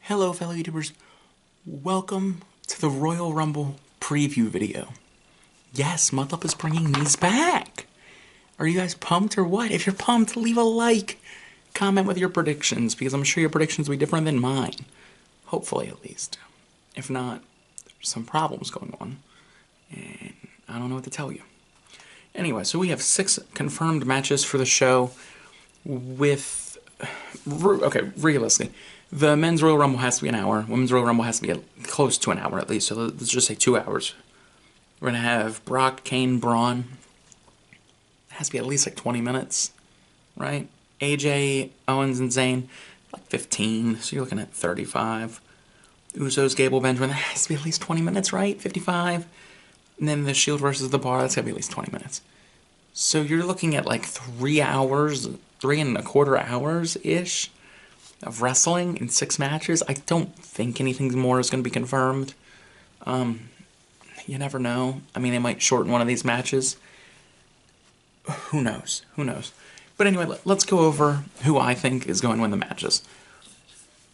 Hello fellow YouTubers, welcome to the Royal Rumble preview video. Yes, MudlupWWE is bringing these back! Are you guys pumped or what? If you're pumped, leave a like! Comment with your predictions, because I'm sure your predictions will be different than mine. Hopefully, at least. If not, there's some problems going on, and I don't know what to tell you. Anyway, so we have 6 confirmed matches for the show with... Okay, realistically. The men's Royal Rumble has to be an hour. Women's Royal Rumble has to be close to an hour at least. So let's just say 2 hours. We're going to have Brock, Kane, Braun. It has to be at least like 20 minutes, right? AJ, Owens, and Zayn, like 15. So you're looking at 35. Usos, Gable, Benjamin, that has to be at least 20 minutes, right? 55. And then the Shield versus the Bar, that's got to be at least 20 minutes. So you're looking at like 3 hours, 3.25 hours-ish of wrestling in 6 matches. I don't think anything more is going to be confirmed. You never know. I mean, they might shorten one of these matches. Who knows? Who knows? But anyway, let's go over who I think is going to win the matches.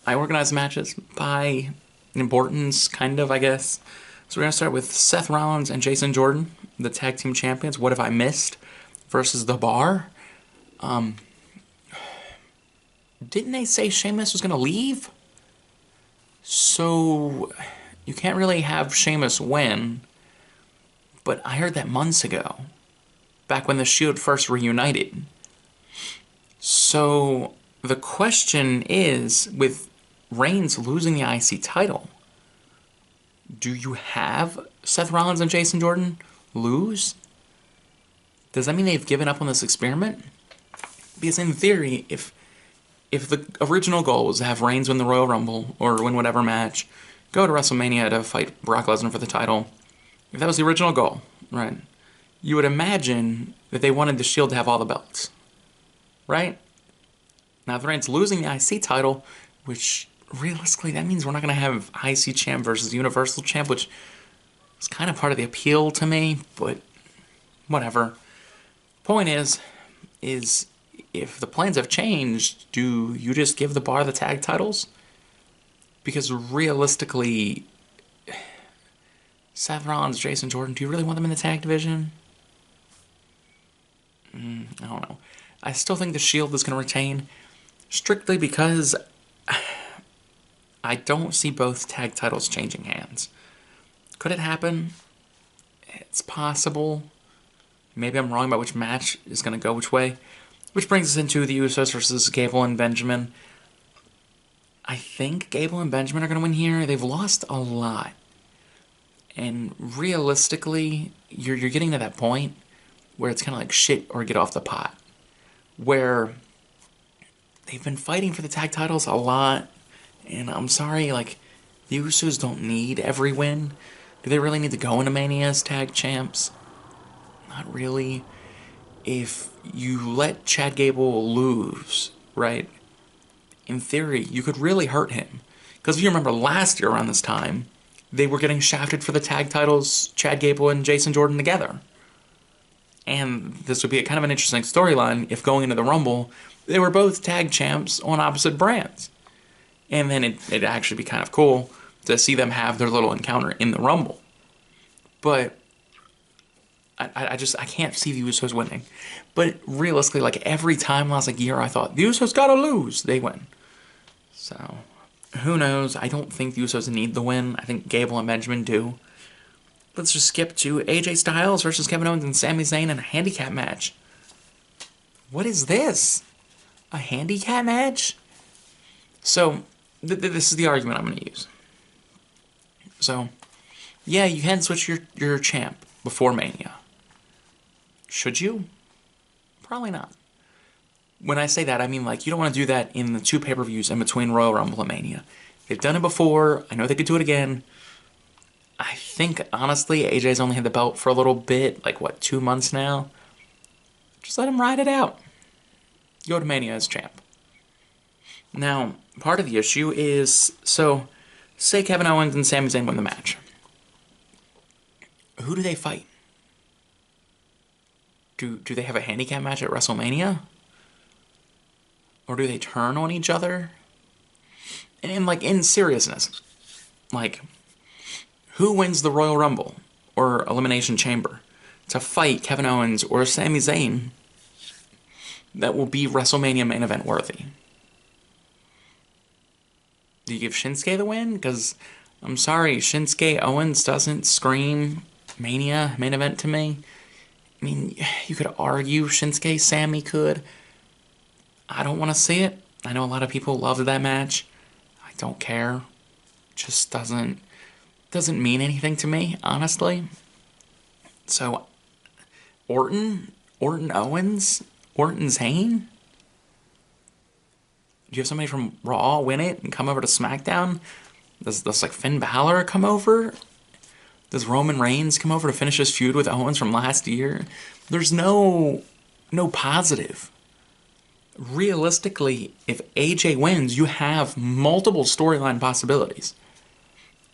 I organize the matches by importance, kind of, I guess. So we're going to start with Seth Rollins and Jason Jordan, the tag team champions. What have I missed? Versus The Bar. Didn't they say Sheamus was going to leave? So, you can't really have Sheamus win. But I heard that months ago. Back when the Shield first reunited. So, the question is, with Reigns losing the IC title, do you have Seth Rollins and Jason Jordan lose? Does that mean they've given up on this experiment? Because in theory, if the original goal was to have Reigns win the Royal Rumble, or win whatever match, go to WrestleMania to fight Brock Lesnar for the title, if that was the original goal, right, you would imagine that they wanted the Shield to have all the belts, right? Now, if Reigns losing the IC title, which realistically, that means we're not going to have IC Champ versus Universal Champ, which is kind of part of the appeal to me, but whatever. Point is if the plans have changed, do you just give the Bar the tag titles? Because realistically, Seth Rollins, Jason Jordan, do you really want them in the tag division? I don't know. I still think the Shield is going to retain, strictly because I don't see both tag titles changing hands. Could it happen? It's possible. Maybe I'm wrong about which match is going to go which way. Which brings us into the Usos versus Gable and Benjamin. I think Gable and Benjamin are going to win here. They've lost a lot. And realistically, you're getting to that point where it's kind of like shit or get off the pot. Where they've been fighting for the tag titles a lot. And I'm sorry, like, the Usos don't need every win. Do they really need to go into Mania as tag champs? Not really. If you let Chad Gable lose, right, in theory, you could really hurt him. Because if you remember last year around this time, they were getting shafted for the tag titles, Chad Gable and Jason Jordan together. And this would be kind of an interesting storyline if going into the Rumble, they were both tag champs on opposite brands. And then it'd actually be kind of cool to see them have their little encounter in the Rumble. But I can't see the Usos winning. But realistically, like every time last year, I thought, the Usos gotta lose. They win. So, who knows? I don't think the Usos need the win. I think Gable and Benjamin do. Let's just skip to AJ Styles versus Kevin Owens and Sami Zayn in a handicap match. What is this? A handicap match? So, this is the argument I'm going to use. So, yeah, you can switch your champ before Mania. Should you? Probably not. When I say that, I mean, like, you don't want to do that in the 2 pay-per-views in between Royal Rumble and Mania. They've done it before. I know they could do it again. I think, honestly, AJ's only had the belt for a little bit, like, what, 2 months now? Just let him ride it out. Go to Mania as champ. Now, part of the issue is, so, say Kevin Owens and Sami Zayn win the match. Who do they fight? Do they have a handicap match at WrestleMania? Or do they turn on each other? And like, in seriousness, like, who wins the Royal Rumble or Elimination Chamber to fight Kevin Owens or Sami Zayn that will be WrestleMania main event worthy? Do you give Shinsuke the win? Because, I'm sorry, Shinsuke Owens doesn't scream Mania main event to me. I mean, you could argue Shinsuke Sammy could. I don't want to see it. I know a lot of people loved that match. I don't care. Just doesn't mean anything to me, honestly. So, Orton Owens, Orton Zayn. Do you have somebody from Raw win it and come over to SmackDown? Does like Finn Balor come over? Does Roman Reigns come over to finish his feud with Owens from last year? There's no positive. Realistically, if AJ wins, you have multiple storyline possibilities.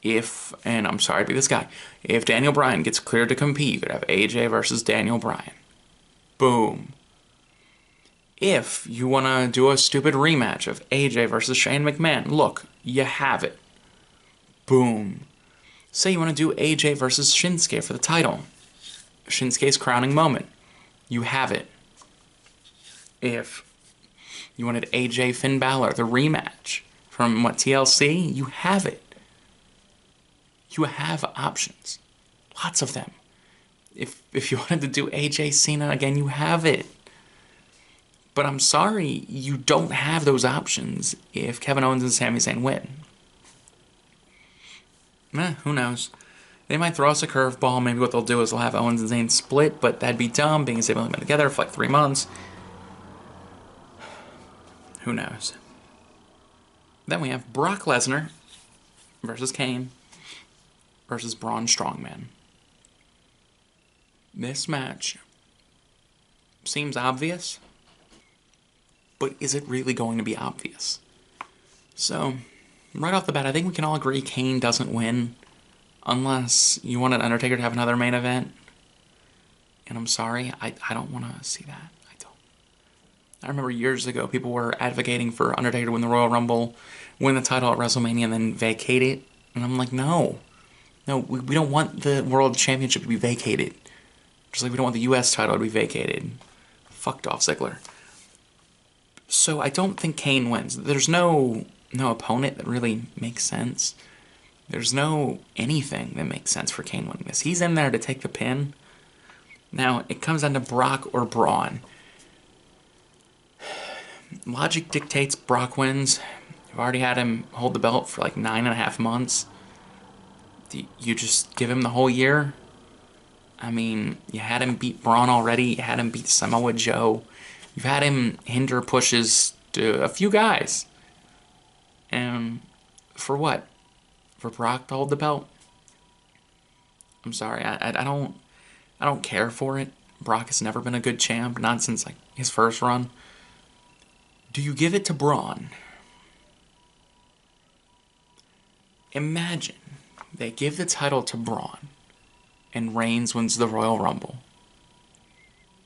And I'm sorry to be this guy, if Daniel Bryan gets cleared to compete, you could have AJ versus Daniel Bryan. Boom. If you want to do a stupid rematch of AJ versus Shane McMahon, look, you have it. Boom. Say you want to do AJ versus Shinsuke for the title. Shinsuke's crowning moment. You have it. If you wanted AJ Finn Balor, the rematch from TLC, you have it. You have options. Lots of them. If you wanted to do AJ Cena again, you have it. But I'm sorry, you don't have those options if Kevin Owens and Sami Zayn win. Who knows? They might throw us a curveball. Maybe what they'll do is they'll have Owens and Zayn split, but that'd be dumb, being as they've only been together for like 3 months. Who knows? Then we have Brock Lesnar versus Kane versus Braun Strongman. This match seems obvious, but is it really going to be obvious? So, right off the bat, I think we can all agree Kane doesn't win unless you want an Undertaker to have another main event. And I'm sorry, I don't want to see that. I don't. I remember years ago, people were advocating for Undertaker to win the Royal Rumble, win the title at WrestleMania, and then vacate it. And I'm like, no. No, we don't want the World Championship to be vacated. Just like we don't want the U.S. title to be vacated. Fuck Dolph Ziggler. So I don't think Kane wins. There's no opponent that really makes sense. There's no anything that makes sense for Kane winning this. He's in there to take the pin. Now, it comes down to Brock or Braun. Logic dictates Brock wins. You've already had him hold the belt for like 9.5 months. You just give him the whole year? I mean, you had him beat Braun already. You had him beat Samoa Joe. You've had him hinder pushes to a few guys. And for what? For Brock to hold the belt? I'm sorry, I don't care for it. Brock has never been a good champ, not since like his first run. Do you give it to Braun? Imagine they give the title to Braun and Reigns wins the Royal Rumble.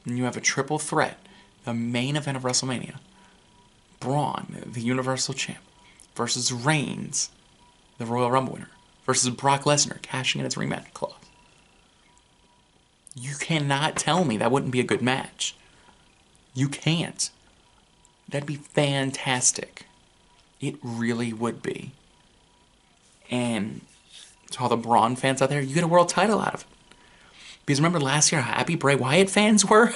And you have a triple threat, the main event of WrestleMania. Braun, the Universal Champ, versus Reigns, the Royal Rumble winner, versus Brock Lesnar, cashing in its rematch clause. You cannot tell me that wouldn't be a good match. You can't. That'd be fantastic. It really would be. And to all the Braun fans out there, you get a world title out of it. Because remember last year how happy Bray Wyatt fans were?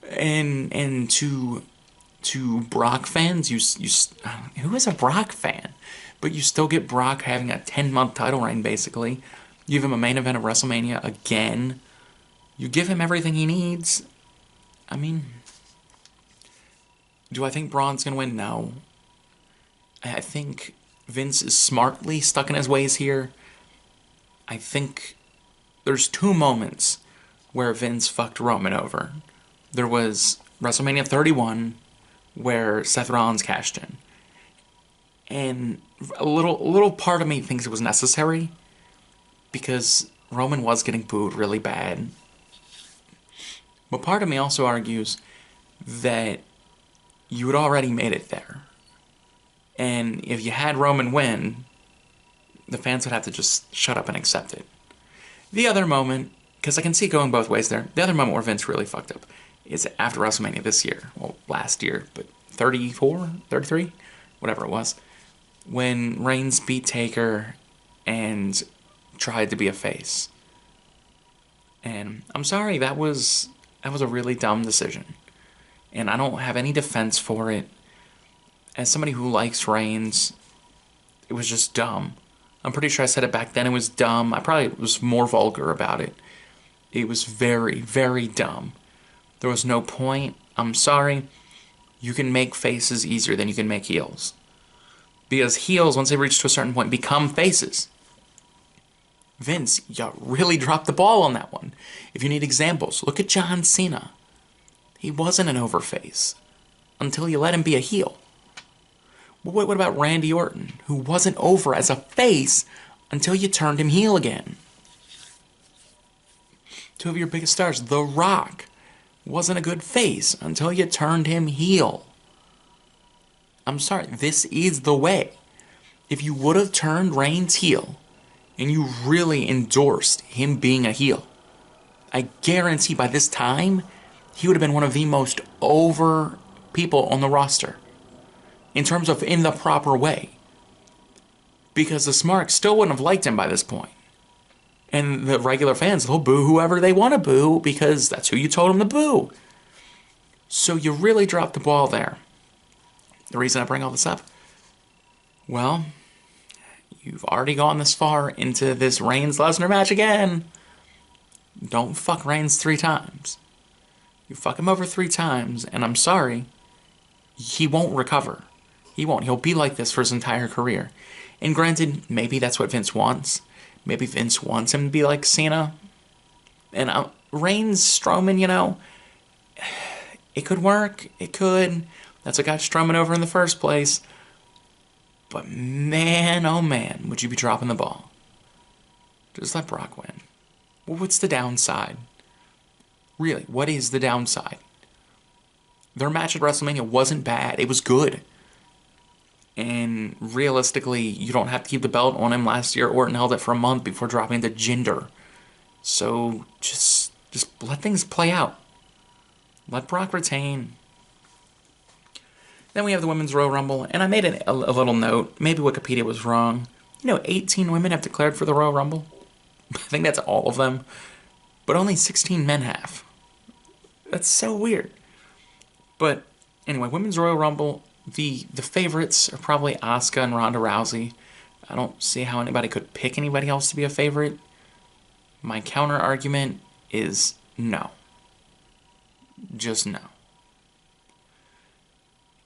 and to Brock fans, who is a Brock fan? But you still get Brock having a 10-month title reign, basically. You give him a main event of WrestleMania again. You give him everything he needs. I mean, do I think Braun's going to win? No. I think Vince is smartly stuck in his ways here. I think there's 2 moments where Vince fucked Roman over. There was WrestleMania 31, where Seth Rollins cashed in. And a little part of me thinks it was necessary, because Roman was getting booed really bad. But part of me also argues that you had already made it there. And if you had Roman win, the fans would have to just shut up and accept it. The other moment, because I can see it going both ways there, the other moment where Vince really fucked up is after WrestleMania this year. Well, last year, but 34, 33, whatever it was. When Reigns beat Taker and tried to be a face. And I'm sorry, that was a really dumb decision. And I don't have any defense for it. As somebody who likes Reigns, it was just dumb. I'm pretty sure I said it back then, it was dumb. I probably was more vulgar about it. It was very, very dumb. There was no point. I'm sorry. You can make faces easier than you can make heels. Because heels, once they reach to a certain point, become faces. Vince, you really dropped the ball on that one. If you need examples, look at John Cena. He wasn't an overface until you let him be a heel. What about Randy Orton, who wasn't over as a face until you turned him heel again? Two of your biggest stars, The Rock, wasn't a good face until you turned him heel. I'm sorry, this is the way. If you would have turned Reigns heel, and you really endorsed him being a heel, I guarantee by this time, he would have been one of the most over people on the roster. In terms of in the proper way. Because the Smarks still wouldn't have liked him by this point. And the regular fans, they'll boo whoever they want to boo because that's who you told them to boo. So you really dropped the ball there. The reason I bring all this up? Well, you've already gone this far into this Reigns-Lesnar match again. Don't fuck Reigns 3 times. You fuck him over 3 times, and I'm sorry, he won't recover. He won't. He'll be like this for his entire career. And granted, maybe that's what Vince wants. Maybe Vince wants him to be like Cena. And Reigns, Strowman, you know, it could work. It could. That's what got Strowman over in the first place. But man, oh man, would you be dropping the ball. Just let Brock win. Well, what's the downside? Really, what is the downside? Their match at WrestleMania wasn't bad. It was good. And realistically, you don't have to keep the belt on him. Last year, Orton held it for a month before dropping to Jinder. So just let things play out. Let Brock retain. Then we have the Women's Royal Rumble, and I made a little note. Maybe Wikipedia was wrong. 18 women have declared for the Royal Rumble. I think that's all of them. But only 16 men have. That's so weird. But anyway, Women's Royal Rumble, the favorites are probably Asuka and Ronda Rousey. I don't see how anybody could pick anybody else to be a favorite. My counter argument is no. Just no.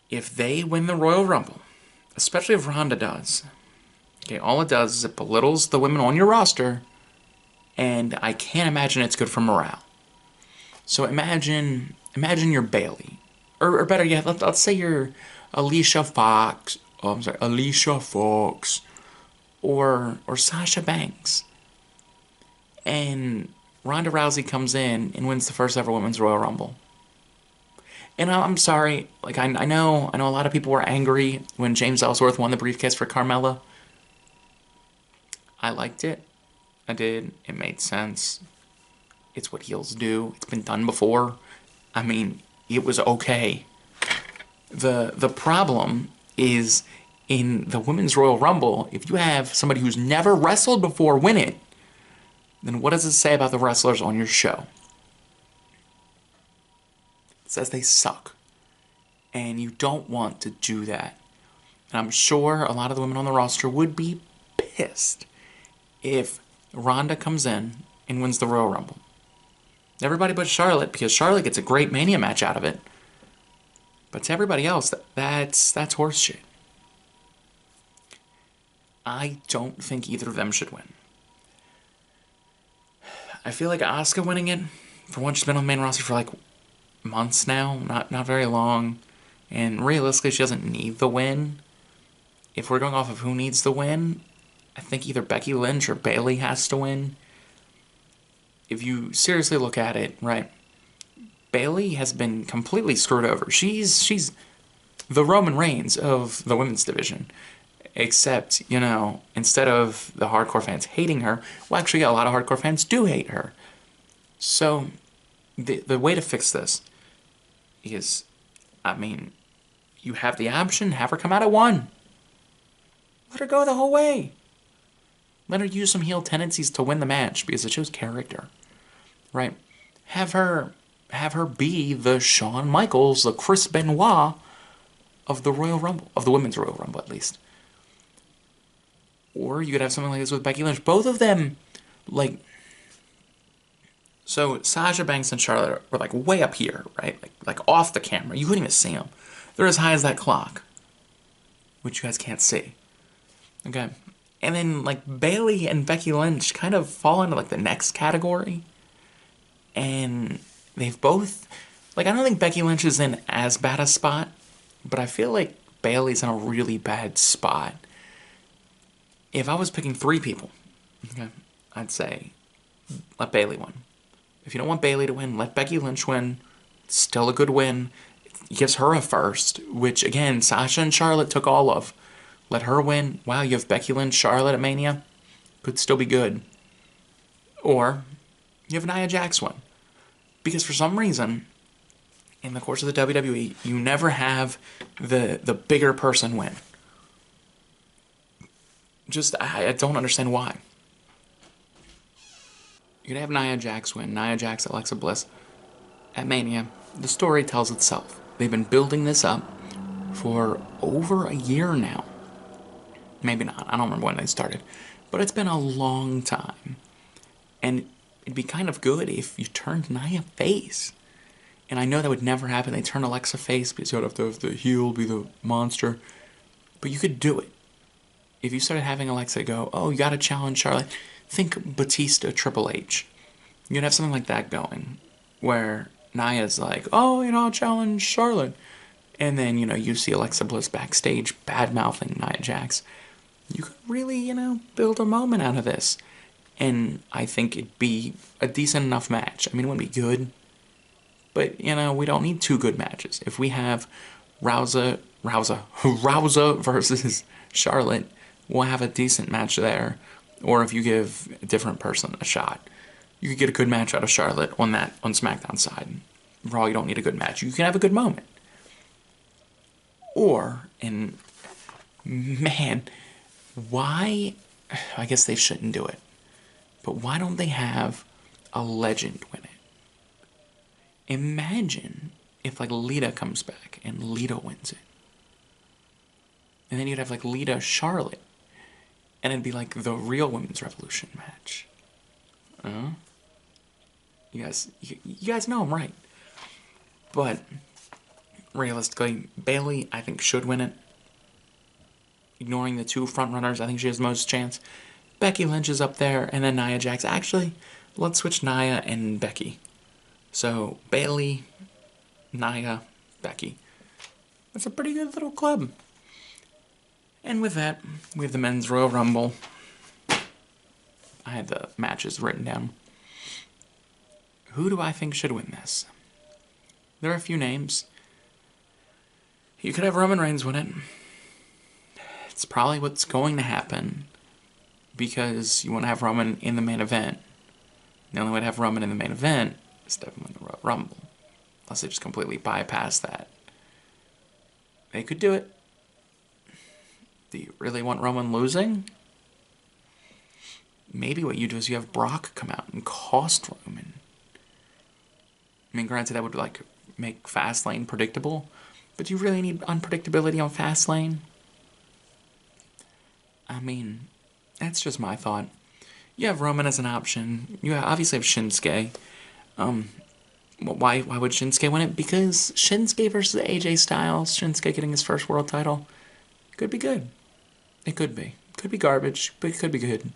If they win the Royal Rumble, especially if Ronda does, okay, all it does is it belittles the women on your roster, and I can't imagine it's good for morale. So imagine you're Bayley. Or better yet, let's say you're Alicia Fox. Oh, I'm sorry, Alicia Fox. Or Sasha Banks. And Ronda Rousey comes in and wins the first ever Women's Royal Rumble. And I'm sorry, like I know a lot of people were angry when James Ellsworth won the briefcase for Carmella. I liked it. I did. It made sense. It's what heels do. It's been done before. I mean, it was okay. The problem is in the Women's Royal Rumble, if you have somebody who's never wrestled before win it, then what does it say about the wrestlers on your show? It says they suck. And you don't want to do that. And I'm sure a lot of the women on the roster would be pissed if Ronda comes in and wins the Royal Rumble. Everybody but Charlotte, because Charlotte gets a great Mania match out of it. But to everybody else, that's horseshit. I don't think either of them should win. I feel like Asuka winning it, for one, she's been on the main roster for like months now, not very long. And realistically, she doesn't need the win. If we're going off of who needs the win, I think either Becky Lynch or Bayley has to win. If you seriously look at it, right, Bayley has been completely screwed over. She's the Roman Reigns of the women's division. Except, instead of the hardcore fans hating her, well, actually, a lot of hardcore fans do hate her. So, the way to fix this is, you have the option, have her come out at 1. Let her go the whole way. Let her use some heel tendencies to win the match because it shows character, right? Have her be the Shawn Michaels, the Chris Benoit of the Royal Rumble, of the Women's Royal Rumble at least. Or you could have something like this with Becky Lynch. Both of them, so Sasha Banks and Charlotte were way up here, right? Like off the camera. You couldn't even see them. They're as high as that clock, which you guys can't see. Okay. And then Bayley and Becky Lynch kind of fall into the next category. And they've both, I don't think Becky Lynch is in as bad a spot, but I feel like Bayley's in a really bad spot. If I was picking 3 people, okay, I'd say let Bayley win. If you don't want Bayley to win, let Becky Lynch win. It's still a good win. It gives her a first, which, again, Sasha and Charlotte took all of. Let her win. Wow, you have Becky Lynch, Charlotte at Mania. Could still be good. Or you have Nia Jax win. Because for some reason, in the course of the WWE, you never have the bigger person win. I don't understand why. You could have Nia Jax win. Nia Jax, Alexa Bliss at Mania. The story tells itself. They've been building this up for over a year now. Maybe not. I don't remember when they started. But it's been a long time. And it'd be kind of good if you turned Nia face. And I know that would never happen. They turn Alexa face because you'd have to have the heel be the monster. But you could do it. If you started having Alexa go, oh, you gotta challenge Charlotte. Think Batista Triple H. You'd have something like that going. Where Nia's like, oh, I'll challenge Charlotte. And then, you see Alexa Bliss backstage bad-mouthing Nia Jax. You could really, build a moment out of this. And I think it'd be a decent enough match. I mean, it wouldn't be good. But, we don't need 2 good matches. If we have Rousey versus Charlotte, we'll have a decent match there. Or if you give a different person a shot, you could get a good match out of Charlotte on SmackDown side. Raw, you don't need a good match. You can have a good moment. Or, and man, why? I guess they shouldn't do it. But why don't they have a legend win it? Imagine if Lita comes back and Lita wins it. And then you'd have Lita Charlotte. And it'd be the real Women's Revolution match. You guys know I'm right. But realistically, Bayley, I think, should win it. Ignoring the 2 frontrunners, I think she has the most chance. Becky Lynch is up there, and then Nia Jax. Actually, let's switch Nia and Becky. So, Bayley, Nia, Becky. That's a pretty good little club. And with that, we have the Men's Royal Rumble. I had the matches written down. Who do I think should win this? There are a few names. You could have Roman Reigns win it. It's probably what's going to happen because you want to have Roman in the main event. The only way to have Roman in the main event is to have him win the Royal Rumble. Unless they just completely bypass that. They could do it. Do you really want Roman losing? Maybe what you do is you have Brock come out and cost Roman. I mean, granted, that would make Fastlane predictable, but do you really need unpredictability on Fastlane? I mean, that's just my thought. You have Roman as an option. You obviously have Shinsuke. Why would Shinsuke win it? Because Shinsuke versus AJ Styles, Shinsuke getting his first world title, could be good. It could be. Could be garbage, but it could be good.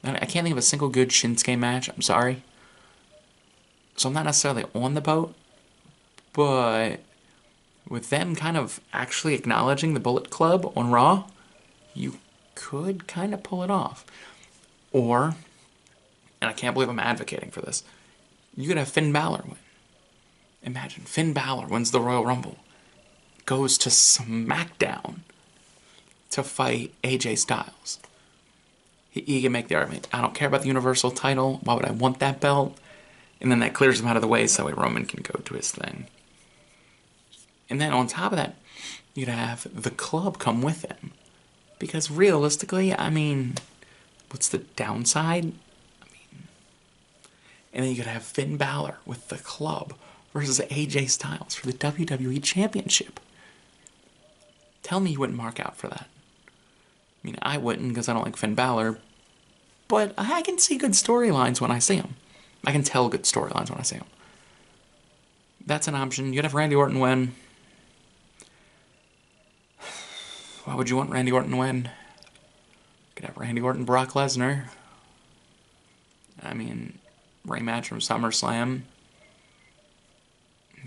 I can't think of a single good Shinsuke match. I'm sorry. So I'm not necessarily on the boat, but with them kind of actually acknowledging the Bullet Club on Raw, you could kind of pull it off. Or, and I can't believe I'm advocating for this, you could have Finn Balor win. Imagine, Finn Balor wins the Royal Rumble. goes to SmackDown to fight AJ Styles. He can make the argument, I don't care about the Universal title, why would I want that belt? And then that clears him out of the way so that way Roman can go to his thing. And then on top of that, you'd have the club come with him. Because realistically, I mean, what's the downside? And then you could have Finn Balor with the club versus AJ Styles for the WWE Championship. Tell me you wouldn't mark out for that. I mean, I wouldn't because I don't like Finn Balor, but I can see good storylines when I see them. I can tell good storylines when I see them. That's an option. You'd have Randy Orton win. Why would you want Randy Orton to win? You could have Randy Orton, Brock Lesnar. I mean, rematch from SummerSlam.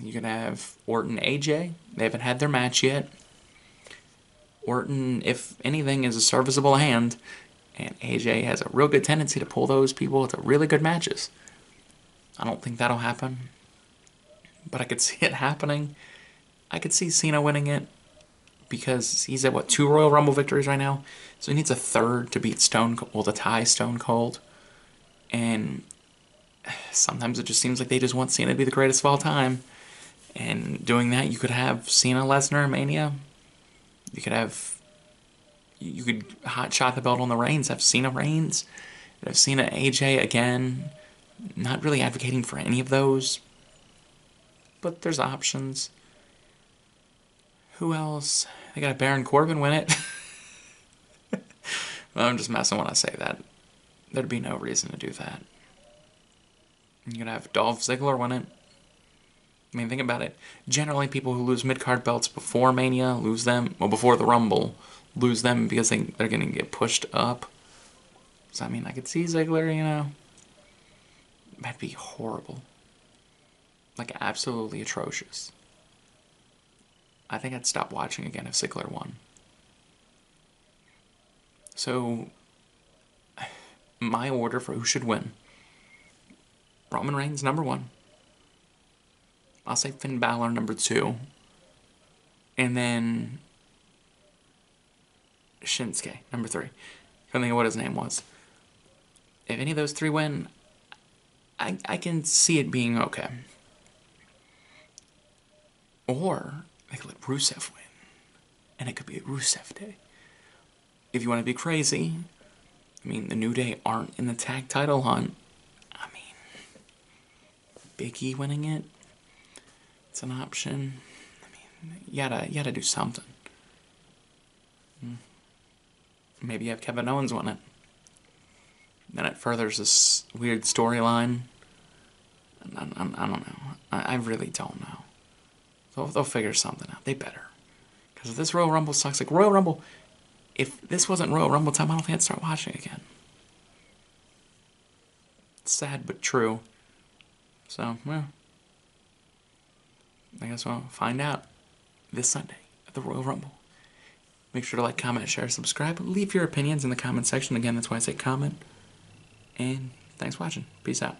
You could have Orton, AJ. They haven't had their match yet. Orton, if anything, is a serviceable hand. And AJ has a real good tendency to pull those people into really good matches. I don't think that'll happen. But I could see it happening. I could see Cena winning it. Because he's at, 2 Royal Rumble victories right now? So he needs a third to beat to tie Stone Cold. And sometimes it just seems like they just want Cena to be the greatest of all time. And doing that, you could have Cena Lesnar Mania. You could hot shot the belt on the Reigns, have Cena Reigns. You have Cena AJ again. Not really advocating for any of those. But there's options. Who else? They got Baron Corbin win it. Well, I'm just messing when I say that. There'd be no reason to do that. You could have Dolph Ziggler win it. I mean, think about it. Generally, people who lose mid-card belts before Mania lose them, well, before the Rumble, lose them because they're going to get pushed up. So, I mean, I could see Ziggler, you know. That'd be horrible. Like, absolutely atrocious. I think I'd stop watching again if Ziggler won. So, my order for who should win. Roman Reigns, number 1. I'll say Finn Balor, number 2. And then Shinsuke, number 3. I can't think of what his name was. If any of those 3 win, I can see it being okay. Or they could let Rusev win. And it could be a Rusev Day. If you want to be crazy, I mean, the New Day aren't in the tag title hunt. I mean, Big E winning it, it's an option. I mean, you gotta do something. Maybe you have Kevin Owens win it. Then it furthers this weird storyline. I don't know. I really don't know. They'll figure something out. They better. Because if this Royal Rumble sucks, like Royal Rumble, if this wasn't Royal Rumble time, I don't think I'd start watching again. It's sad but true. So, well, I guess we'll find out this Sunday at the Royal Rumble. Make sure to like, comment, share, subscribe. Leave your opinions in the comment section. Again, that's why I say comment. And thanks for watching. Peace out.